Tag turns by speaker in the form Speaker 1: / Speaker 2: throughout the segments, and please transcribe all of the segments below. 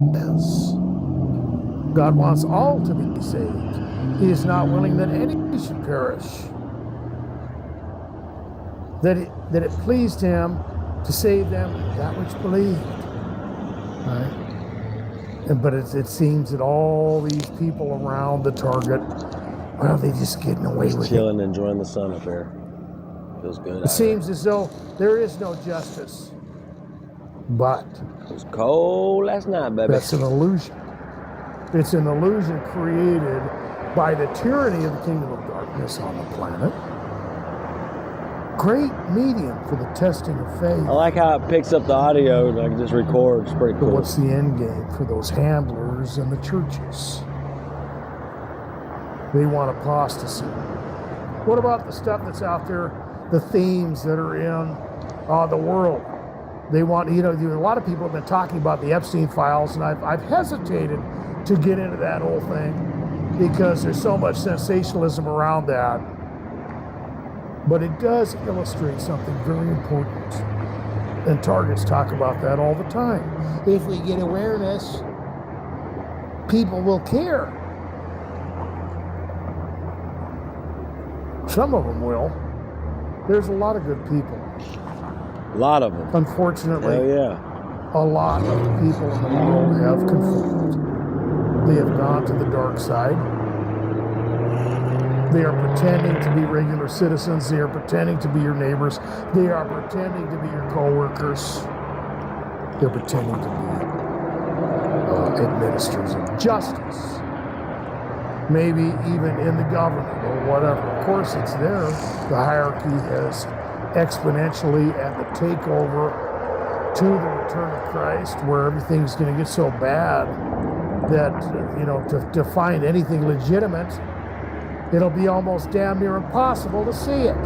Speaker 1: is. God wants all to be saved. He is not willing that any should perish. That it pleased him to save them that which believed. Right? But it seems that all these people around the target, well, they're just getting away with it.
Speaker 2: Chilling, enjoying the sun up there. Feels good.
Speaker 1: It seems as though there is no justice. But
Speaker 2: it was cold last night, baby.
Speaker 1: That's an illusion. It's an illusion created by the tyranny of the kingdom of darkness on the planet. Great medium for the testing of faith.
Speaker 2: I like how it picks up the audio and I can just record. It's pretty cool.
Speaker 1: But what's the end game for those handlers and the churches? They want apostasy. What about the stuff that's out there, the themes that are in the world? They want, a lot of people have been talking about the Epstein files, and I've hesitated to get into that whole thing because there's so much sensationalism around that. But it does illustrate something very important. And targets talk about that all the time. If we get awareness, people will care. Some of them will. There's a lot of good people.
Speaker 2: A lot of them.
Speaker 1: Unfortunately,
Speaker 2: yeah.
Speaker 1: A lot of people in the world have conformed. They have gone to the dark side. They are pretending to be regular citizens. They are pretending to be your neighbors. They are pretending to be your co-workers. They're pretending to be administrators of justice. Maybe even in the government or whatever. Of course, it's there. The hierarchy has exponentially at the takeover to the return of Christ, where everything's going to get so bad that, to find anything legitimate, it'll be almost damn near impossible to see it.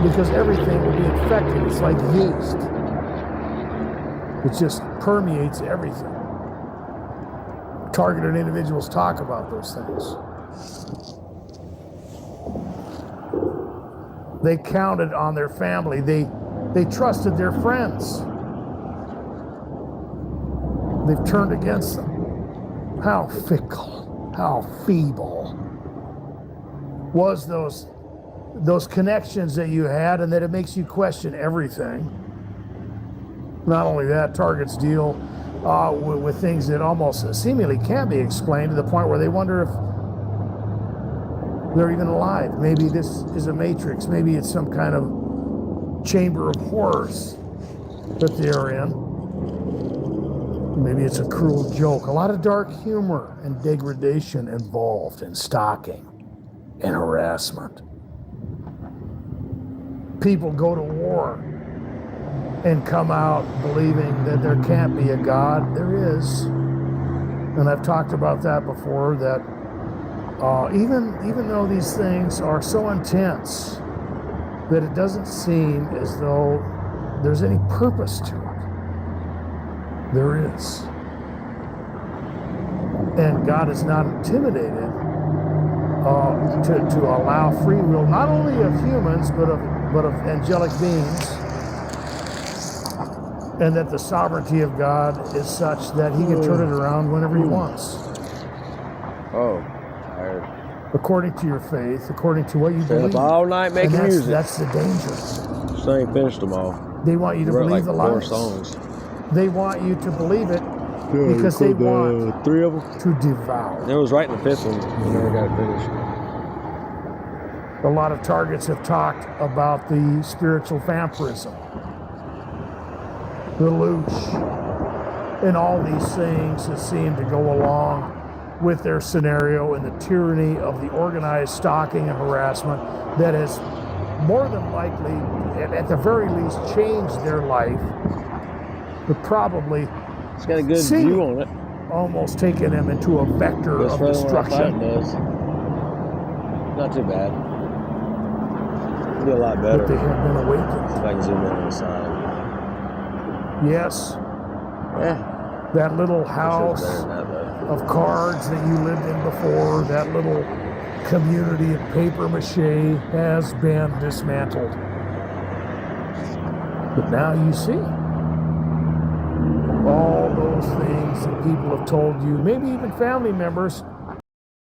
Speaker 1: Because everything will be infected. It's like yeast. It just permeates everything. Targeted individuals talk about those things. They counted on their family. They trusted their friends. They've turned against them. How fickle, how feeble was those connections that you had, and that it makes you question everything. Not only that, targets deal with things that almost seemingly can't be explained, to the point where they wonder if they're even alive. Maybe this is a matrix. Maybe it's some kind of chamber of horrors that they're in. Maybe it's a cruel joke. A lot of dark humor and degradation involved in stalking and harassment. People go to war and come out believing that there can't be a God. There is. And I've talked about that before, that even though these things are so intense that it doesn't seem as though there's any purpose to it, there is. And God is not intimidated to allow free will, not only of humans, but of angelic beings, and that the sovereignty of God is such that he can turn it around whenever he wants.
Speaker 2: Oh, tired.
Speaker 1: According to your faith, according to what you believe.
Speaker 2: Up all night making music.
Speaker 1: That's the danger.
Speaker 2: Still ain't finished them all.
Speaker 1: They want you to believe the lies.
Speaker 2: 4 songs.
Speaker 1: They want you to believe it because they want
Speaker 2: 3 of them
Speaker 1: to devour.
Speaker 2: It was right in the 5th one. We never got it finished.
Speaker 1: A lot of targets have talked about the spiritual vampirism, the loosh, and all these things that seem to go along with their scenario, and the tyranny of the organized stalking and harassment that has more than likely, at the very least, changed their life, but probably
Speaker 2: it's got a good view on it.
Speaker 1: Almost taken them into a vector of destruction.
Speaker 2: Not too bad. It'll be a lot better.
Speaker 1: But they have been awakened.
Speaker 2: See if I can zoom in on the side.
Speaker 1: Yes.
Speaker 2: Yeah.
Speaker 1: That little house of cards that you lived in before, that little community of paper mache has been dismantled. But now you see all those people have told you, maybe even family members,